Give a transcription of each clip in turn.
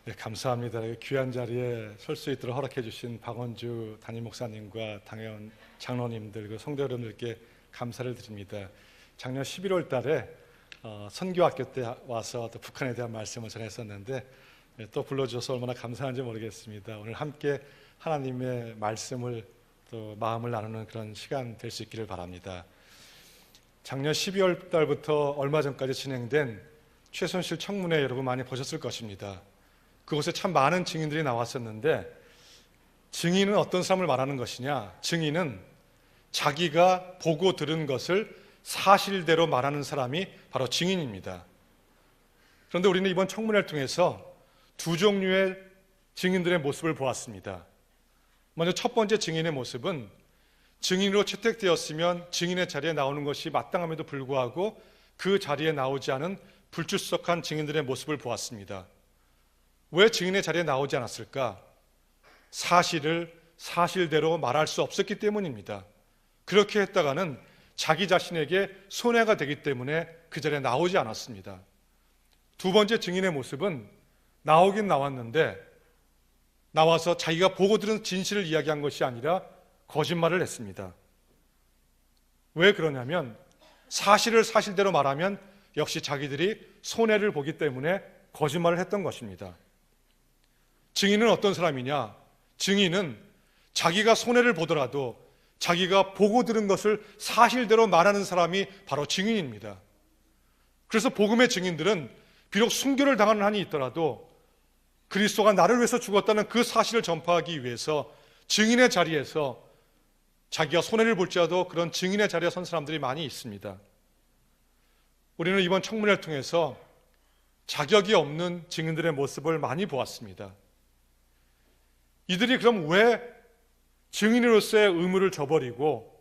네, 감사합니다. 귀한 자리에 설 수 있도록 허락해 주신 박원주 담임 목사님과 당회원 장로님들 그리고 성도 여러분들께 감사를 드립니다. 작년 11월 달에 선교학교 때 와서 또 북한에 대한 말씀을 전했었는데 또 불러주셔서 얼마나 감사한지 모르겠습니다. 오늘 함께 하나님의 말씀을 또 마음을 나누는 그런 시간 될 수 있기를 바랍니다. 작년 12월 달부터 얼마 전까지 진행된 최순실 청문회 여러분 많이 보셨을 것입니다. 그곳에 참 많은 증인들이 나왔었는데, 증인은 어떤 사람을 말하는 것이냐? 증인은 자기가 보고 들은 것을 사실대로 말하는 사람이 바로 증인입니다. 그런데 우리는 이번 청문회를 통해서 두 종류의 증인들의 모습을 보았습니다. 먼저 첫 번째 증인의 모습은 증인으로 채택되었으면 증인의 자리에 나오는 것이 마땅함에도 불구하고 그 자리에 나오지 않은 불출석한 증인들의 모습을 보았습니다. 왜 증인의 자리에 나오지 않았을까? 사실을 사실대로 말할 수 없었기 때문입니다. 그렇게 했다가는 자기 자신에게 손해가 되기 때문에 그 자리에 나오지 않았습니다. 두 번째 증인의 모습은 나오긴 나왔는데 나와서 자기가 보고 들은 진실을 이야기한 것이 아니라 거짓말을 했습니다. 왜 그러냐면 사실을 사실대로 말하면 역시 자기들이 손해를 보기 때문에 거짓말을 했던 것입니다. 증인은 어떤 사람이냐? 증인은 자기가 손해를 보더라도 자기가 보고 들은 것을 사실대로 말하는 사람이 바로 증인입니다. 그래서 복음의 증인들은 비록 순교를 당하는 한이 있더라도 그리스도가 나를 위해서 죽었다는 그 사실을 전파하기 위해서 증인의 자리에서 자기가 손해를 볼지라도 그런 증인의 자리에 선 사람들이 많이 있습니다. 우리는 이번 청문회를 통해서 자격이 없는 증인들의 모습을 많이 보았습니다. 이들이 그럼 왜 증인으로서의 의무를 저버리고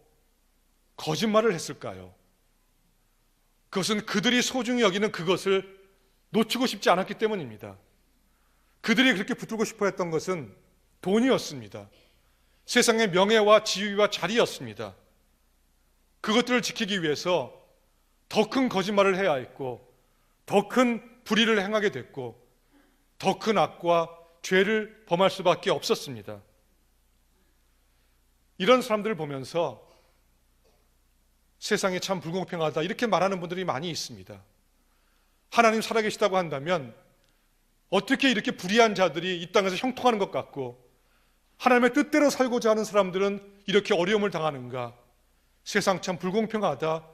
거짓말을 했을까요? 그것은 그들이 소중히 여기는 그것을 놓치고 싶지 않았기 때문입니다. 그들이 그렇게 붙들고 싶어 했던 것은 돈이었습니다. 세상의 명예와 지위와 자리였습니다. 그것들을 지키기 위해서 더 큰 거짓말을 해야 했고, 더 큰 불의를 행하게 됐고, 더 큰 악과 죄를 범할 수밖에 없었습니다. 이런 사람들을 보면서 세상이 참 불공평하다 이렇게 말하는 분들이 많이 있습니다. 하나님 살아계시다고 한다면 어떻게 이렇게 불의한 자들이 이 땅에서 형통하는 것 같고 하나님의 뜻대로 살고자 하는 사람들은 이렇게 어려움을 당하는가? 세상 참 불공평하다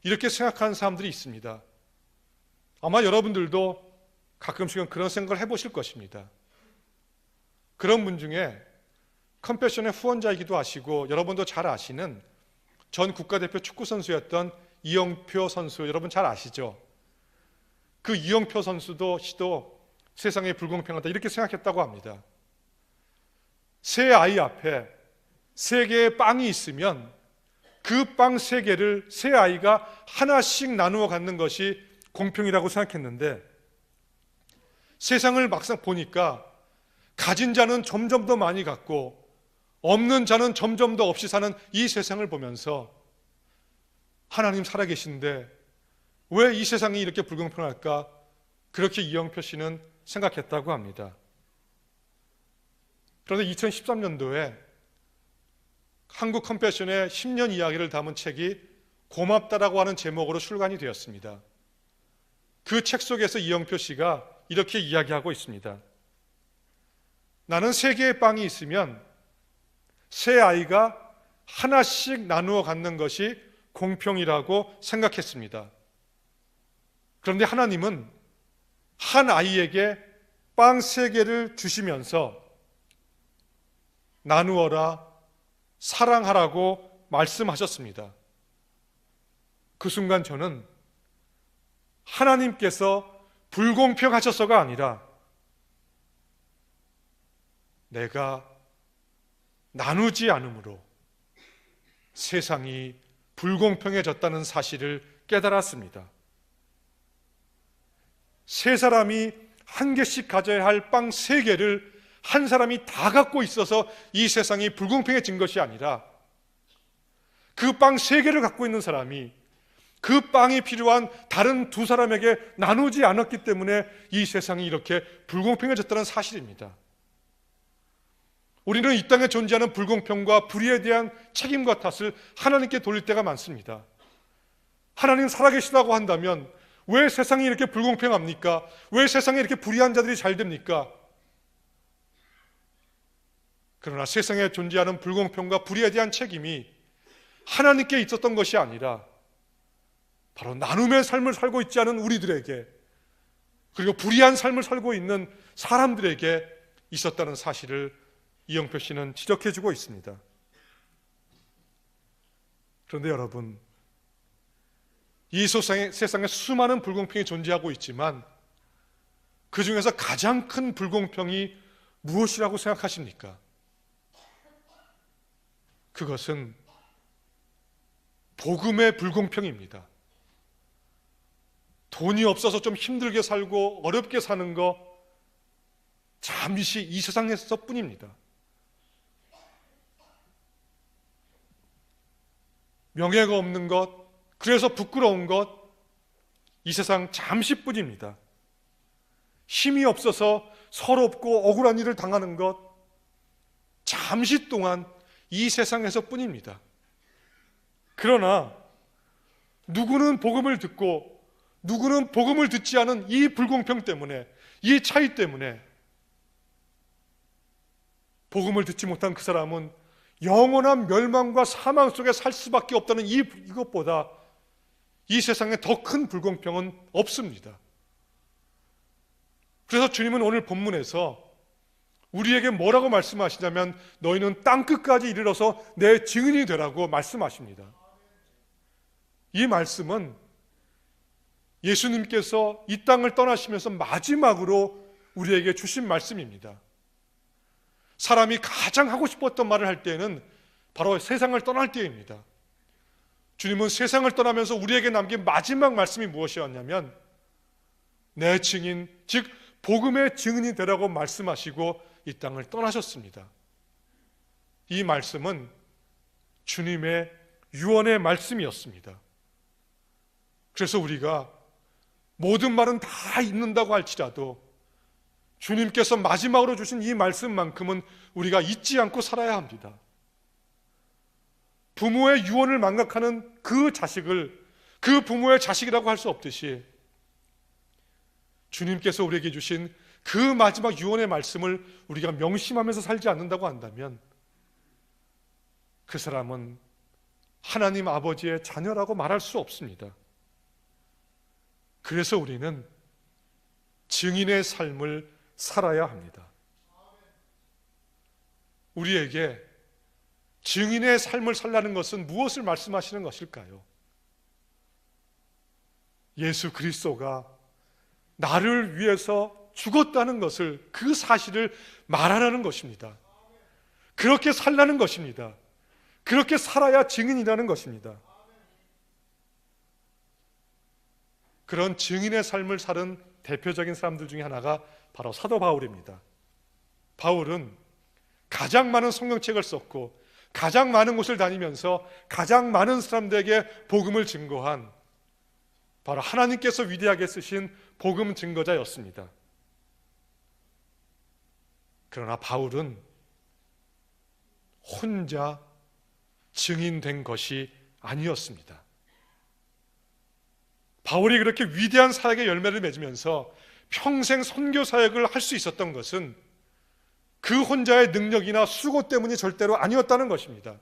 이렇게 생각하는 사람들이 있습니다. 아마 여러분들도 가끔씩은 그런 생각을 해보실 것입니다. 그런 분 중에 컴패션의 후원자이기도 하시고 여러분도 잘 아시는 전 국가대표 축구선수였던 이영표 선수, 여러분 잘 아시죠? 그 이영표 선수도 세상에 불공평하다 이렇게 생각했다고 합니다. 세 아이 앞에 세 개의 빵이 있으면 그 빵 세 개를 세 아이가 하나씩 나누어 갖는 것이 공평이라고 생각했는데 세상을 막상 보니까 가진 자는 점점 더 많이 갖고 없는 자는 점점 더 없이 사는 이 세상을 보면서 하나님 살아계신데 왜 이 세상이 이렇게 불공평할까? 그렇게 이영표 씨는 생각했다고 합니다. 그런데 2013년도에 한국 컴패션의 10년 이야기를 담은 책이 고맙다라고 하는 제목으로 출간이 되었습니다. 그 책 속에서 이영표 씨가 이렇게 이야기하고 있습니다. 나는 세 개의 빵이 있으면 세 아이가 하나씩 나누어 갖는 것이 공평이라고 생각했습니다. 그런데 하나님은 한 아이에게 빵 세 개를 주시면서 나누어라, 사랑하라고 말씀하셨습니다. 그 순간 저는 하나님께서 불공평하셔서가 아니라 내가 나누지 않음으로 세상이 불공평해졌다는 사실을 깨달았습니다. 세 사람이 한 개씩 가져야 할 빵 세 개를 한 사람이 다 갖고 있어서 이 세상이 불공평해진 것이 아니라 그 빵 세 개를 갖고 있는 사람이 그 빵이 필요한 다른 두 사람에게 나누지 않았기 때문에 이 세상이 이렇게 불공평해졌다는 사실입니다. 우리는 이 땅에 존재하는 불공평과 불의에 대한 책임과 탓을 하나님께 돌릴 때가 많습니다. 하나님 살아계시다고 한다면 왜 세상이 이렇게 불공평합니까? 왜 세상에 이렇게 불의한 자들이 잘 됩니까? 그러나 세상에 존재하는 불공평과 불의에 대한 책임이 하나님께 있었던 것이 아니라 바로 나눔의 삶을 살고 있지 않은 우리들에게, 그리고 불의한 삶을 살고 있는 사람들에게 있었다는 사실을 이영표 씨는 지적해주고 있습니다. 그런데 여러분, 이 세상에 수많은 불공평이 존재하고 있지만 그 중에서 가장 큰 불공평이 무엇이라고 생각하십니까? 그것은 복음의 불공평입니다. 돈이 없어서 좀 힘들게 살고 어렵게 사는 거 잠시 이 세상에서뿐입니다. 명예가 없는 것, 그래서 부끄러운 것, 이 세상 잠시뿐입니다. 힘이 없어서 서럽고 억울한 일을 당하는 것, 잠시 동안 이 세상에서뿐입니다. 그러나 누구는 복음을 듣고 누구는 복음을 듣지 않은 이 불공평 때문에, 이 차이 때문에 복음을 듣지 못한 그 사람은 영원한 멸망과 사망 속에 살 수밖에 없다는 이것보다 이 세상에 더 큰 불공평은 없습니다. 그래서 주님은 오늘 본문에서 우리에게 뭐라고 말씀하시냐면 너희는 땅끝까지 이르러서 내 증인이 되라고 말씀하십니다. 이 말씀은 예수님께서 이 땅을 떠나시면서 마지막으로 우리에게 주신 말씀입니다. 사람이 가장 하고 싶었던 말을 할 때는 바로 세상을 떠날 때입니다. 주님은 세상을 떠나면서 우리에게 남긴 마지막 말씀이 무엇이었냐면 내 증인, 즉 복음의 증인이 되라고 말씀하시고 이 땅을 떠나셨습니다. 이 말씀은 주님의 유언의 말씀이었습니다. 그래서 우리가 모든 말은 다 잊는다고 할지라도 주님께서 마지막으로 주신 이 말씀만큼은 우리가 잊지 않고 살아야 합니다. 부모의 유언을 망각하는 그 자식을 그 부모의 자식이라고 할 수 없듯이 주님께서 우리에게 주신 그 마지막 유언의 말씀을 우리가 명심하면서 살지 않는다고 한다면 그 사람은 하나님 아버지의 자녀라고 말할 수 없습니다. 그래서 우리는 증인의 삶을 살아야 합니다. 우리에게 증인의 삶을 살라는 것은 무엇을 말씀하시는 것일까요? 예수 그리스도가 나를 위해서 죽었다는 것을, 그 사실을 말하라는 것입니다. 그렇게 살라는 것입니다. 그렇게 살아야 증인이라는 것입니다. 그런 증인의 삶을 사는 대표적인 사람들 중에 하나가 바로 사도 바울입니다. 바울은 가장 많은 성경책을 썼고 가장 많은 곳을 다니면서 가장 많은 사람들에게 복음을 증거한 바로 하나님께서 위대하게 쓰신 복음 증거자였습니다. 그러나 바울은 혼자 증인된 것이 아니었습니다. 바울이 그렇게 위대한 사역의 열매를 맺으면서 평생 선교 사역을 할 수 있었던 것은 그 혼자의 능력이나 수고 때문이 절대로 아니었다는 것입니다.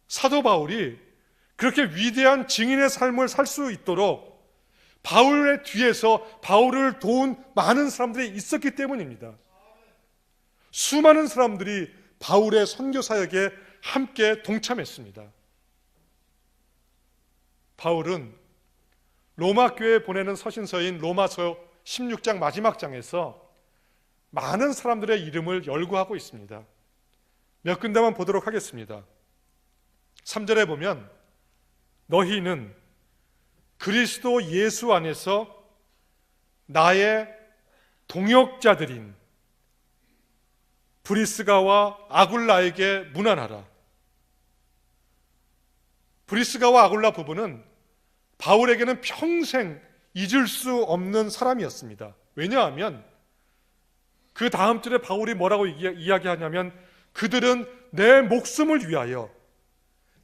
사도 바울이 그렇게 위대한 증인의 삶을 살 수 있도록 바울의 뒤에서 바울을 도운 많은 사람들이 있었기 때문입니다. 수많은 사람들이 바울의 선교 사역에 함께 동참했습니다. 바울은 로마 교회에 보내는 서신서인 로마서 16장 마지막 장에서 많은 사람들의 이름을 열거하고 있습니다. 몇 군데만 보도록 하겠습니다. 3절에 보면 너희는 그리스도 예수 안에서 나의 동역자들인 브리스가와 아굴라에게 문안하라. 브리스가와 아굴라 부부는 바울에게는 평생 잊을 수 없는 사람이었습니다. 왜냐하면 그 다음 절에 바울이 뭐라고 이야기하냐면 그들은 내 목숨을 위하여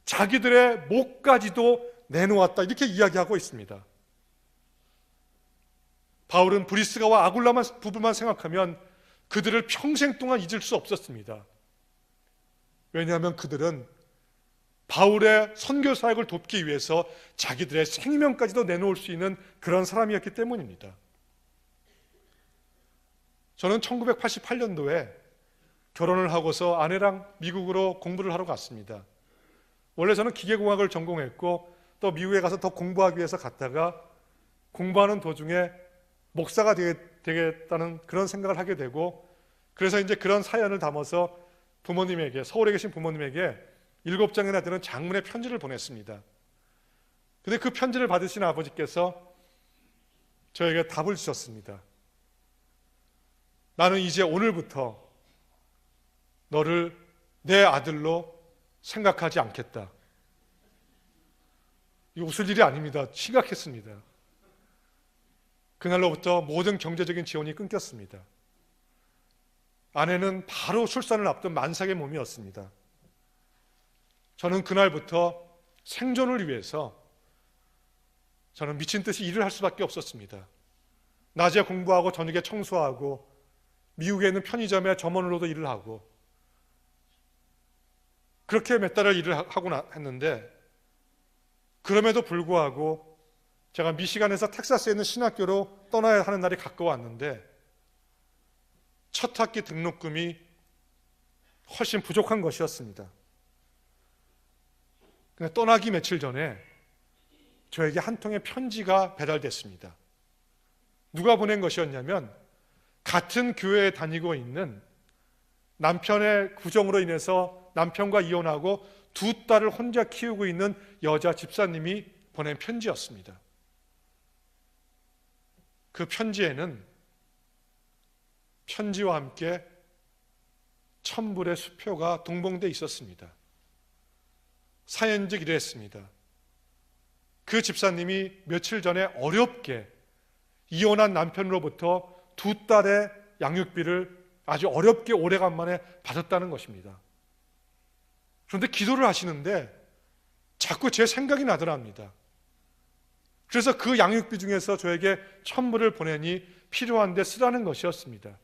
자기들의 목까지도 내놓았다, 이렇게 이야기하고 있습니다. 바울은 브리스가와 아굴라 부부만 생각하면 그들을 평생 동안 잊을 수 없었습니다. 왜냐하면 그들은 바울의 선교 사역을 돕기 위해서 자기들의 생명까지도 내놓을 수 있는 그런 사람이었기 때문입니다. 저는 1988년도에 결혼을 하고서 아내랑 미국으로 공부를 하러 갔습니다. 원래 저는 기계공학을 전공했고 또 미국에 가서 더 공부하기 위해서 갔다가 공부하는 도중에 목사가 되겠다는 그런 생각을 하게 되고, 그래서 이제 그런 사연을 담아서 부모님에게, 서울에 계신 부모님에게 7장이나 되는 장문의 편지를 보냈습니다. 근데 그 편지를 받으신 아버지께서 저에게 답을 주셨습니다. 나는 이제 오늘부터 너를 내 아들로 생각하지 않겠다. 이거 웃을 일이 아닙니다. 심각했습니다. 그날로부터 모든 경제적인 지원이 끊겼습니다. 아내는 바로 출산을 앞둔 만삭의 몸이었습니다. 저는 그날부터 생존을 위해서 저는 미친 듯이 일을 할 수밖에 없었습니다. 낮에 공부하고 저녁에 청소하고 미국에 있는 편의점에 점원으로도 일을 하고 그렇게 몇 달을 일을 하고 했는데, 그럼에도 불구하고 제가 미시간에서 텍사스에 있는 신학교로 떠나야 하는 날이 가까웠는데 첫 학기 등록금이 훨씬 부족한 것이었습니다. 근데 떠나기 며칠 전에 저에게 한 통의 편지가 배달됐습니다. 누가 보낸 것이었냐면 같은 교회에 다니고 있는 남편의 구정으로 인해서 남편과 이혼하고 두 딸을 혼자 키우고 있는 여자 집사님이 보낸 편지였습니다. 그 편지에는 편지와 함께 천불의 수표가 동봉되어 있었습니다. 사연즉 이랬습니다. 그 집사님이 며칠 전에 어렵게 이혼한 남편으로부터 두 딸의 양육비를 아주 어렵게 오래간만에 받았다는 것입니다. 그런데 기도를 하시는데 자꾸 제 생각이 나더랍니다. 그래서 그 양육비 중에서 저에게 천불을 보내니 필요한데 쓰라는 것이었습니다.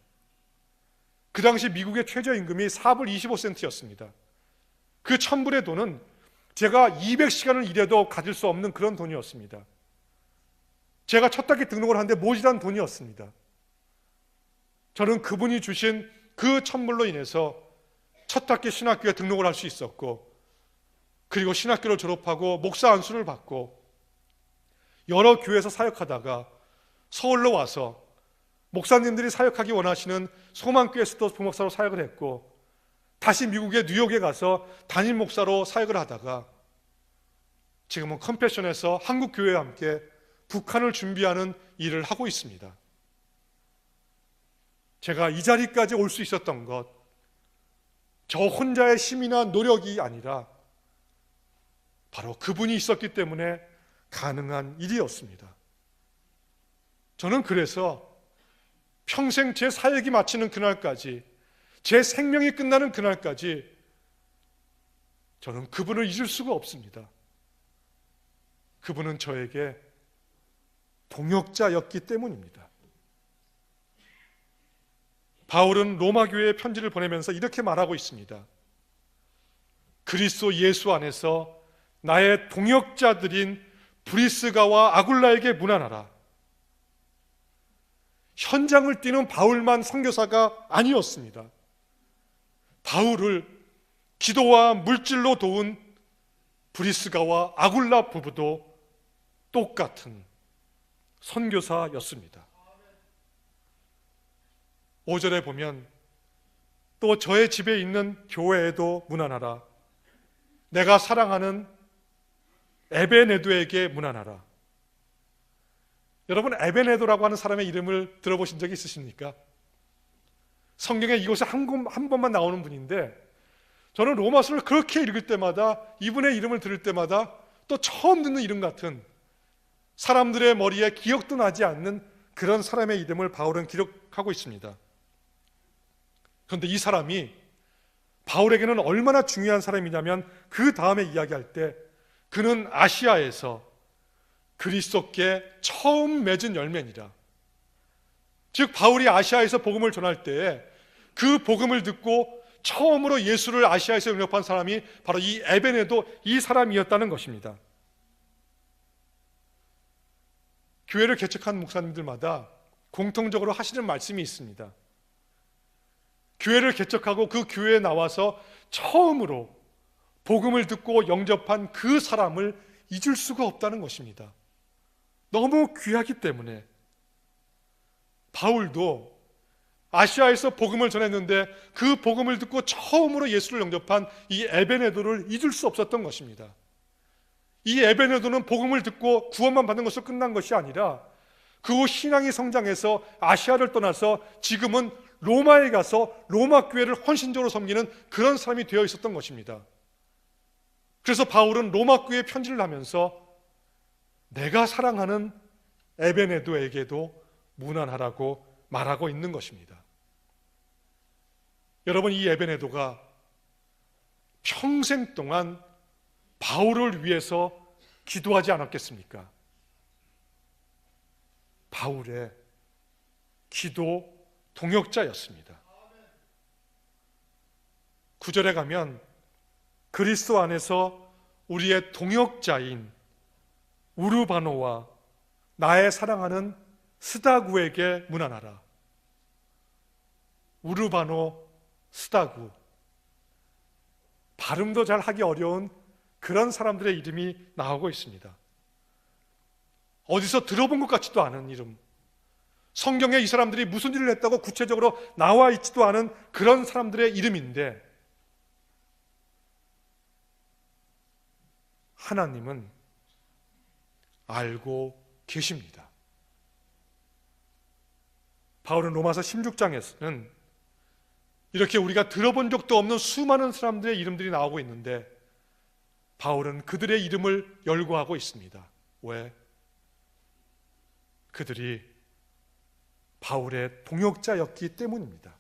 그 당시 미국의 최저임금이 4불 25센트였습니다. 그 천불의 돈은 제가 200시간을 일해도 가질 수 없는 그런 돈이었습니다. 제가 첫 학기 등록을 하는데 모자란 돈이었습니다. 저는 그분이 주신 그 천불로 인해서 첫 학기 신학교에 등록을 할 수 있었고, 그리고 신학교를 졸업하고 목사 안수를 받고 여러 교회에서 사역하다가 서울로 와서 목사님들이 사역하기 원하시는 소망교회에서도 부목사로 사역을 했고, 다시 미국의 뉴욕에 가서 담임 목사로 사역을 하다가 지금은 컴패션에서 한국 교회와 함께 북한을 준비하는 일을 하고 있습니다. 제가 이 자리까지 올 수 있었던 것, 저 혼자의 힘이나 노력이 아니라 바로 그분이 있었기 때문에 가능한 일이었습니다. 저는 그래서 평생 제 사역이 마치는 그날까지, 제 생명이 끝나는 그날까지 저는 그분을 잊을 수가 없습니다. 그분은 저에게 동역자였기 때문입니다. 바울은 로마 교회에 편지를 보내면서 이렇게 말하고 있습니다. 그리스도 예수 안에서 나의 동역자들인 브리스가와 아굴라에게 문안하라. 현장을 뛰는 바울만 선교사가 아니었습니다. 바울을 기도와 물질로 도운 브리스가와 아굴라 부부도 똑같은 선교사였습니다. 5절에 보면 또 저의 집에 있는 교회에도 문안하라. 내가 사랑하는 에베네도에게 문안하라. 여러분, 에베네도라고 하는 사람의 이름을 들어보신 적이 있으십니까? 성경에 이곳에 한 번만 나오는 분인데, 저는 로마서를 그렇게 읽을 때마다, 이분의 이름을 들을 때마다 또 처음 듣는 이름 같은 사람들의 머리에 기억도 나지 않는 그런 사람의 이름을 바울은 기록하고 있습니다. 그런데 이 사람이 바울에게는 얼마나 중요한 사람이냐면 그 다음에 이야기할 때 그는 아시아에서 그리스도께 처음 맺은 열매니라. 즉 바울이 아시아에서 복음을 전할 때에 그 복음을 듣고 처음으로 예수를 아시아에서 영접한 사람이 바로 이 에베네도 이 사람이었다는 것입니다. 교회를 개척한 목사님들마다 공통적으로 하시는 말씀이 있습니다. 교회를 개척하고 그 교회에 나와서 처음으로 복음을 듣고 영접한 그 사람을 잊을 수가 없다는 것입니다. 너무 귀하기 때문에. 바울도 아시아에서 복음을 전했는데 그 복음을 듣고 처음으로 예수를 영접한 이 에베네도를 잊을 수 없었던 것입니다. 이 에베네도는 복음을 듣고 구원만 받는 것으로 끝난 것이 아니라 그 후 신앙이 성장해서 아시아를 떠나서 지금은 로마에 가서 로마 교회를 헌신적으로 섬기는 그런 사람이 되어 있었던 것입니다. 그래서 바울은 로마 교회에 편지를 하면서 내가 사랑하는 에베네도에게도 문안하라고 말하고 있는 것입니다. 여러분, 이 에베네도가 평생 동안 바울을 위해서 기도하지 않았겠습니까? 바울의 기도 동역자였습니다. 9절에 가면 그리스도 안에서 우리의 동역자인 우르바노와 나의 사랑하는 스다구에게 문안하라. 우르바노, 스다구, 발음도 잘 하기 어려운 그런 사람들의 이름이 나오고 있습니다. 어디서 들어본 것 같지도 않은 이름, 성경에 이 사람들이 무슨 일을 했다고 구체적으로 나와 있지도 않은 그런 사람들의 이름인데 하나님은 알고 계십니다. 바울은 로마서 16장에서는 이렇게 우리가 들어본 적도 없는 수많은 사람들의 이름들이 나오고 있는데 바울은 그들의 이름을 열거하고 있습니다. 왜? 그들이 바울의 동역자였기 때문입니다.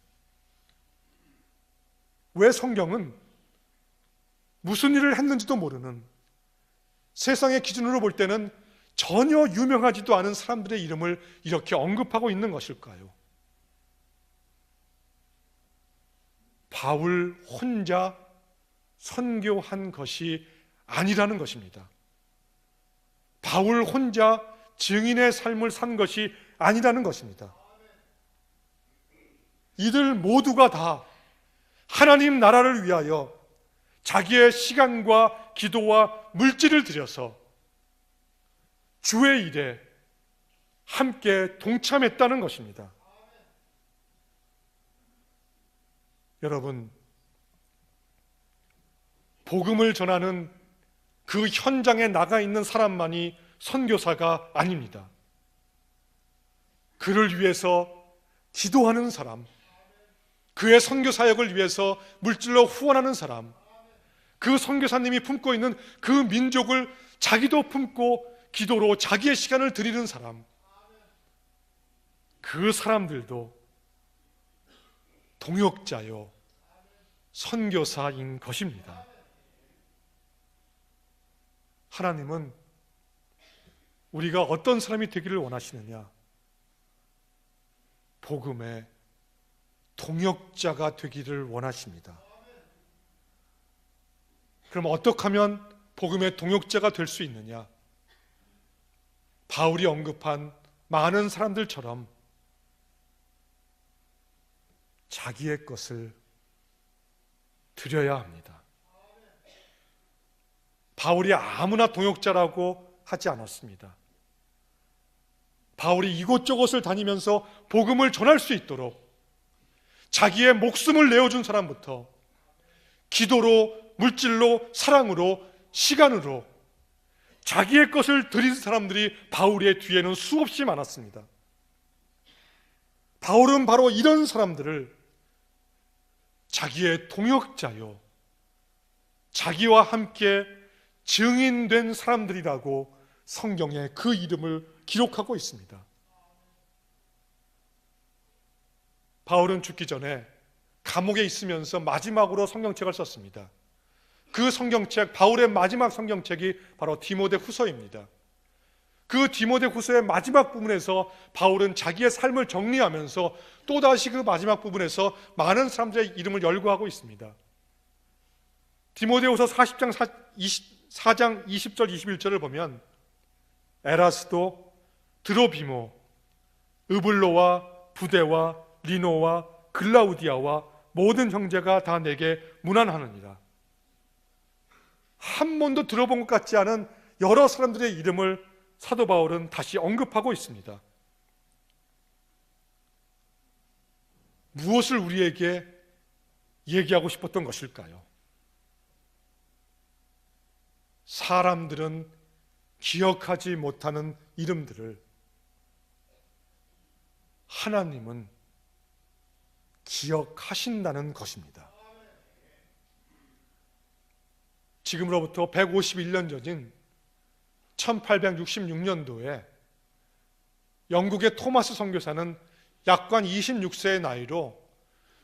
왜 성경은 무슨 일을 했는지도 모르는, 세상의 기준으로 볼 때는 전혀 유명하지도 않은 사람들의 이름을 이렇게 언급하고 있는 것일까요? 바울 혼자 선교한 것이 아니라는 것입니다. 바울 혼자 증인의 삶을 산 것이 아니라는 것입니다. 이들 모두가 다 하나님 나라를 위하여 자기의 시간과 기도와 물질을 들여서 주의 일에 함께 동참했다는 것입니다. 여러분, 복음을 전하는 그 현장에 나가 있는 사람만이 선교사가 아닙니다. 그를 위해서 기도하는 사람, 그의 선교 사역을 위해서 물질로 후원하는 사람, 그 선교사님이 품고 있는 그 민족을 자기도 품고 기도로 자기의 시간을 드리는 사람, 그 사람들도 동역자요 선교사인 것입니다. 하나님은 우리가 어떤 사람이 되기를 원하시느냐? 복음의 동역자가 되기를 원하십니다. 그럼 어떻게 하면 복음의 동역자가 될 수 있느냐? 바울이 언급한 많은 사람들처럼 자기의 것을 드려야 합니다. 바울이 아무나 동역자라고 하지 않았습니다. 바울이 이곳저곳을 다니면서 복음을 전할 수 있도록 자기의 목숨을 내어준 사람부터 기도로, 물질로, 사랑으로, 시간으로 자기의 것을 드린 사람들이 바울의 뒤에는 수없이 많았습니다. 바울은 바로 이런 사람들을 자기의 동역자요, 자기와 함께 증인된 사람들이라고 성경에 그 이름을 기록하고 있습니다. 바울은 죽기 전에 감옥에 있으면서 마지막으로 성경책을 썼습니다. 그 성경책, 바울의 마지막 성경책이 바로 디모데후서입니다. 그 디모데후서의 마지막 부분에서 바울은 자기의 삶을 정리하면서 또다시 그 마지막 부분에서 많은 사람들의 이름을 열거하고 있습니다. 디모데후서 40장 4장 20절 21절을 보면 에라스도, 드로비모, 으블로와 부데와 리노와 글라우디아와 모든 형제가 다 내게 문안하느니라. 한 번도 들어본 것 같지 않은 여러 사람들의 이름을 사도 바울은 다시 언급하고 있습니다. 무엇을 우리에게 얘기하고 싶었던 것일까요? 사람들은 기억하지 못하는 이름들을 하나님은 기억하신다는 것입니다. 지금으로부터 151년 전인 1866년도에 영국의 토마스 선교사는 약관 26세의 나이로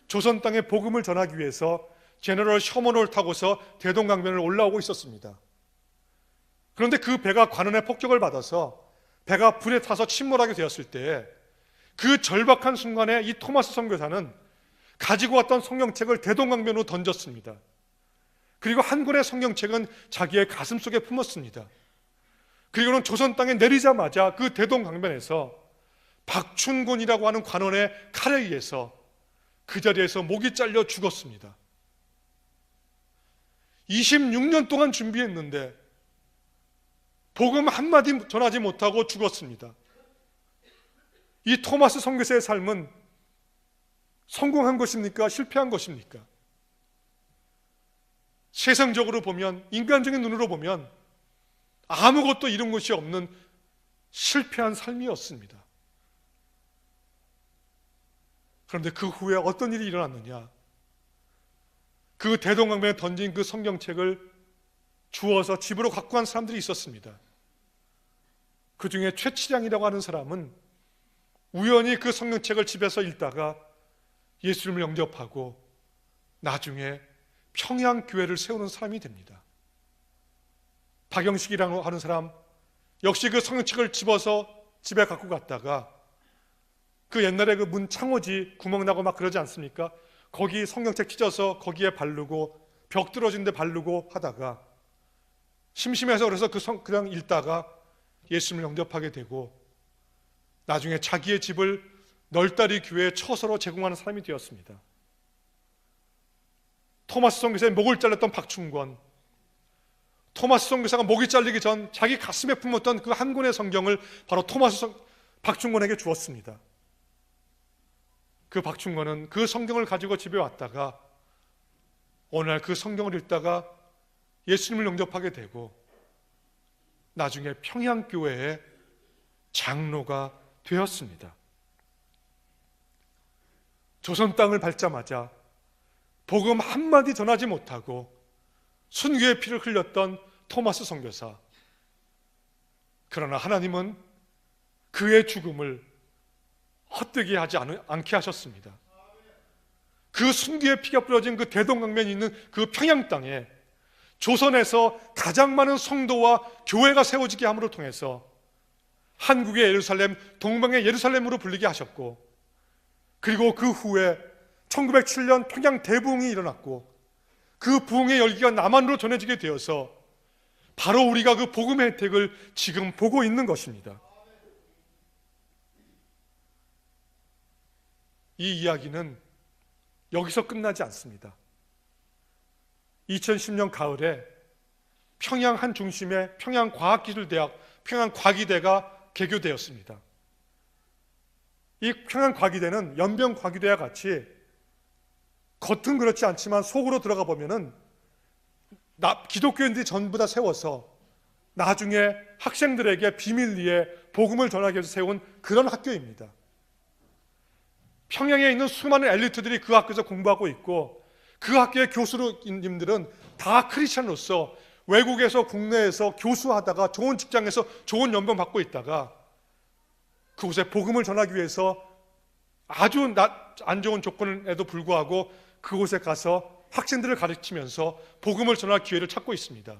조선 땅에 복음을 전하기 위해서 제너럴 셔먼호를 타고서 대동강변을 올라오고 있었습니다. 그런데 그 배가 관원의 폭격을 받아서 배가 불에 타서 침몰하게 되었을 때 그 절박한 순간에 이 토마스 선교사는 가지고 왔던 성경책을 대동강변으로 던졌습니다. 그리고 한 권의 성경책은 자기의 가슴 속에 품었습니다. 그리고는 조선 땅에 내리자마자 그 대동강변에서 박춘곤이라고 하는 관원의 칼에 의해서 그 자리에서 목이 잘려 죽었습니다. 26년 동안 준비했는데 복음 한마디 전하지 못하고 죽었습니다. 이 토마스 선교사의 삶은 성공한 것입니까? 실패한 것입니까? 세상적으로 보면, 인간적인 눈으로 보면 아무것도 이룬 것이 없는 실패한 삶이었습니다. 그런데 그 후에 어떤 일이 일어났느냐? 그 대동강변에 던진 그 성경책을 주워서 집으로 갖고 간 사람들이 있었습니다. 그 중에 최치량이라고 하는 사람은 우연히 그 성경책을 집에서 읽다가 예수님을 영접하고 나중에 평양교회를 세우는 사람이 됩니다. 박영식이라고 하는 사람 역시 그 성경책을 집어서 집에 갖고 갔다가 그 옛날에 그 문 창호지 구멍 나고 막 그러지 않습니까? 거기 성경책 찢어서 거기에 바르고 벽 뚫어진 데 바르고 하다가 심심해서 그래서 그냥 읽다가 예수님을 영접하게 되고 나중에 자기의 집을 널다리 교회에 처서로 제공하는 사람이 되었습니다. 토마스 선교사의 목을 잘랐던 박충권, 토마스 선교사가 목이 잘리기 전 자기 가슴에 품었던 그 한 권의 성경을 바로 박충권에게 주었습니다. 그 박충권은 그 성경을 가지고 집에 왔다가 어느 날 그 성경을 읽다가 예수님을 영접하게 되고 나중에 평양교회의 장로가 되었습니다. 조선 땅을 밟자마자 복음 한마디 전하지 못하고 순교의 피를 흘렸던 토마스 선교사. 그러나 하나님은 그의 죽음을 헛되게 하지 않게 하셨습니다. 그 순교의 피가 뿌려진 그 대동강변이 있는 그 평양 땅에 조선에서 가장 많은 성도와 교회가 세워지게 함으로 통해서 한국의 예루살렘, 동방의 예루살렘으로 불리게 하셨고, 그리고 그 후에 1907년 평양 대부흥이 일어났고 그 부흥의 열기가 남한으로 전해지게 되어서 바로 우리가 그 복음의 혜택을 지금 보고 있는 것입니다. 이 이야기는 여기서 끝나지 않습니다. 2010년 가을에 평양 한 중심의 평양과학기술대학, 평양과기대가 개교되었습니다. 이 평양과기대는 연변과기대와 같이 겉은 그렇지 않지만 속으로 들어가 보면은 기독교인들이 전부 다 세워서 나중에 학생들에게 비밀리에 복음을 전하기 위해서 세운 그런 학교입니다. 평양에 있는 수많은 엘리트들이 그 학교에서 공부하고 있고 그 학교의 교수님들은 다 크리스찬으로서 외국에서 국내에서 교수하다가 좋은 직장에서 좋은 연봉 받고 있다가 그곳에 복음을 전하기 위해서 아주 안 좋은 조건에도 불구하고 그곳에 가서 학생들을 가르치면서 복음을 전할 기회를 찾고 있습니다.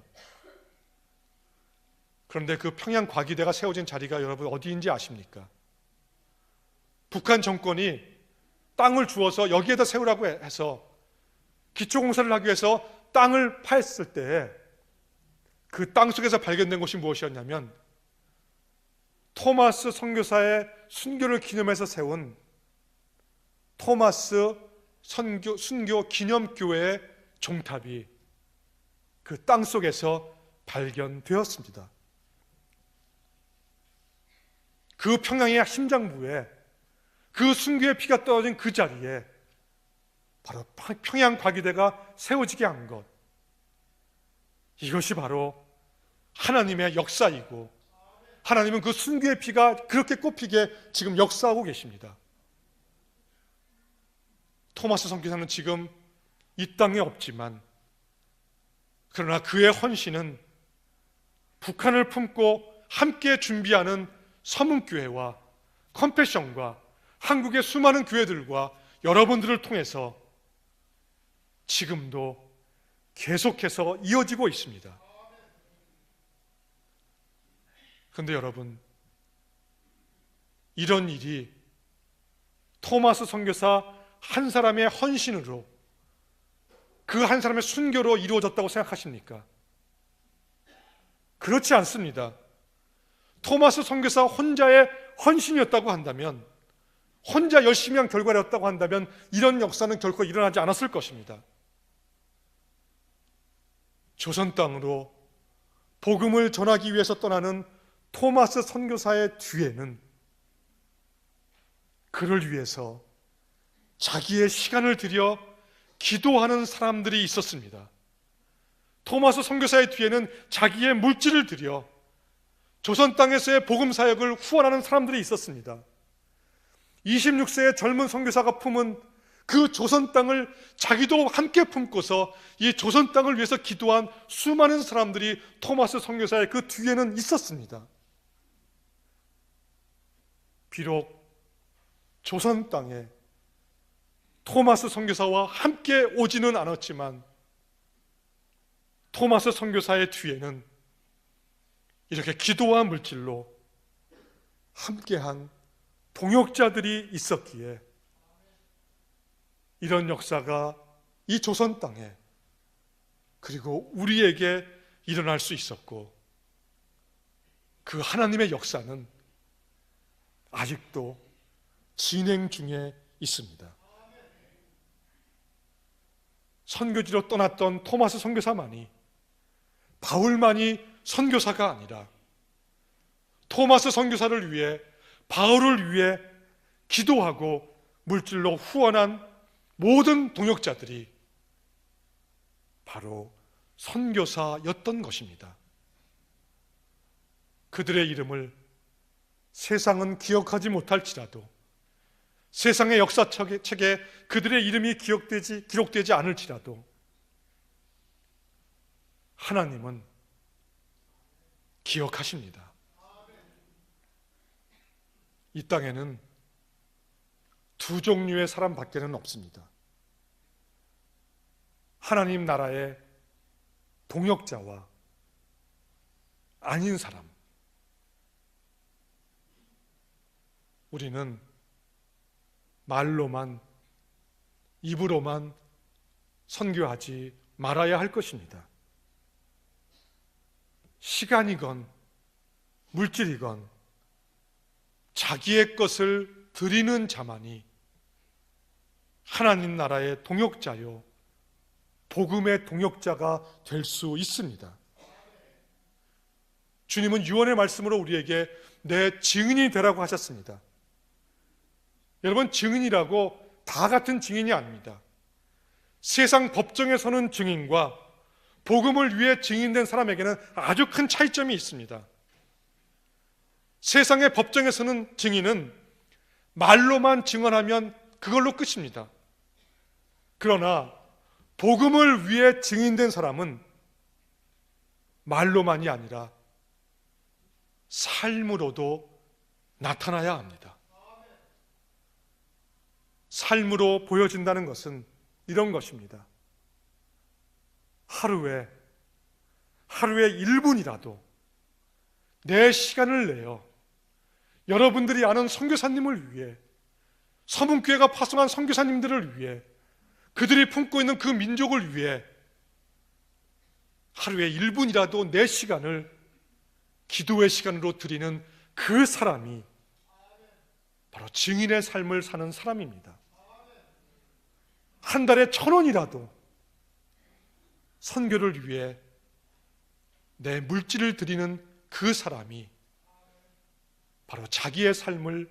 그런데 그 평양 과기대가 세워진 자리가 여러분 어디인지 아십니까? 북한 정권이 땅을 주어서 여기에다 세우라고 해서 기초공사를 하기 위해서 땅을 파했을 때 그 땅 속에서 발견된 것이 무엇이었냐면 토마스 선교사의 순교를 기념해서 세운 토마스 순교 기념교회의 종탑이 그 땅 속에서 발견되었습니다. 그 평양의 심장부에 그 순교의 피가 떨어진 그 자리에 바로 평양 과기대가 세워지게 한 것, 이것이 바로 하나님의 역사이고 하나님은 그 순교의 피가 그렇게 꼽히게 지금 역사하고 계십니다. 토마스 선교사는 지금 이 땅에 없지만 그러나 그의 헌신은 북한을 품고 함께 준비하는 서문교회와 컴패션과 한국의 수많은 교회들과 여러분들을 통해서 지금도 계속해서 이어지고 있습니다. 그런데 여러분, 이런 일이 토마스 선교사 한 사람의 헌신으로, 그 한 사람의 순교로 이루어졌다고 생각하십니까? 그렇지 않습니다. 토마스 선교사 혼자의 헌신이었다고 한다면, 혼자 열심히 한 결과였다고 한다면 이런 역사는 결코 일어나지 않았을 것입니다. 조선 땅으로 복음을 전하기 위해서 떠나는 토마스 선교사의 뒤에는 그를 위해서 자기의 시간을 들여 기도하는 사람들이 있었습니다. 토마스 선교사의 뒤에는 자기의 물질을 들여 조선 땅에서의 복음 사역을 후원하는 사람들이 있었습니다. 26세의 젊은 선교사가 품은 그 조선 땅을 자기도 함께 품고서 이 조선 땅을 위해서 기도한 수많은 사람들이 토마스 선교사의 그 뒤에는 있었습니다. 비록 조선 땅에 토마스 선교사와 함께 오지는 않았지만 토마스 선교사의 뒤에는 이렇게 기도와 물질로 함께한 동역자들이 있었기에 이런 역사가 이 조선 땅에 그리고 우리에게 일어날 수 있었고, 그 하나님의 역사는 아직도 진행 중에 있습니다. 선교지로 떠났던 토마스 선교사만이, 바울만이 선교사가 아니라 토마스 선교사를 위해, 바울을 위해 기도하고 물질로 후원한 모든 동역자들이 바로 선교사였던 것입니다. 그들의 이름을 세상은 기억하지 못할지라도, 세상의 역사책에 그들의 이름이 기록되지 않을지라도 하나님은 기억하십니다. 이 땅에는 두 종류의 사람밖에는 없습니다. 하나님 나라의 동역자와 아닌 사람. 우리는 말로만, 입으로만 선교하지 말아야 할 것입니다. 시간이건 물질이건 자기의 것을 드리는 자만이 하나님 나라의 동역자요, 복음의 동역자가 될 수 있습니다. 주님은 유언의 말씀으로 우리에게 내 증인이 되라고 하셨습니다. 여러분, 증인이라고 다 같은 증인이 아닙니다. 세상 법정에 서는 증인과 복음을 위해 증인된 사람에게는 아주 큰 차이점이 있습니다. 세상의 법정에 서는 증인은 말로만 증언하면 그걸로 끝입니다. 그러나 복음을 위해 증인된 사람은 말로만이 아니라 삶으로도 나타나야 합니다. 삶으로 보여진다는 것은 이런 것입니다. 하루에 1분이라도 내 시간을 내어 여러분들이 아는 선교사님을 위해, 서문교회가 파송한 선교사님들을 위해, 그들이 품고 있는 그 민족을 위해 하루에 1분이라도 내 시간을 기도의 시간으로 드리는 그 사람이 바로 증인의 삶을 사는 사람입니다. 한 달에 1,000원이라도 선교를 위해 내 물질을 드리는 그 사람이 바로 자기의 삶을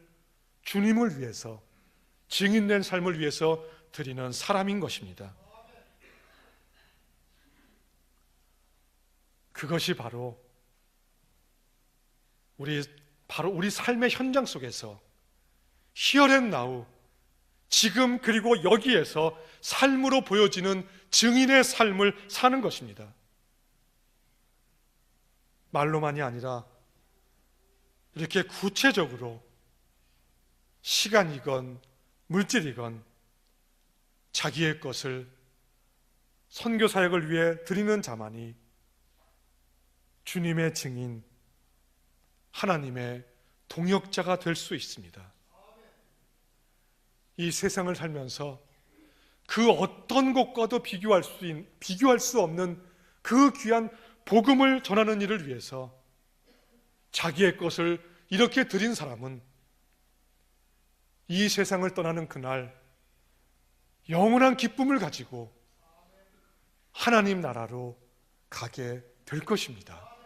주님을 위해서, 증인된 삶을 위해서 드리는 사람인 것입니다. 그것이 바로 우리 삶의 현장 속에서 Here and Now, 지금 그리고 여기에서 삶으로 보여지는 증인의 삶을 사는 것입니다. 말로만이 아니라 이렇게 구체적으로 시간이건 물질이건 자기의 것을 선교 사역을 위해 드리는 자만이 주님의 증인, 하나님의 동역자가 될 수 있습니다. 이 세상을 살면서 그 어떤 것과도 비교할 수 없는 그 귀한 복음을 전하는 일을 위해서 자기의 것을 이렇게 드린 사람은 이 세상을 떠나는 그날 영원한 기쁨을 가지고 하나님 나라로 가게 될 것입니다.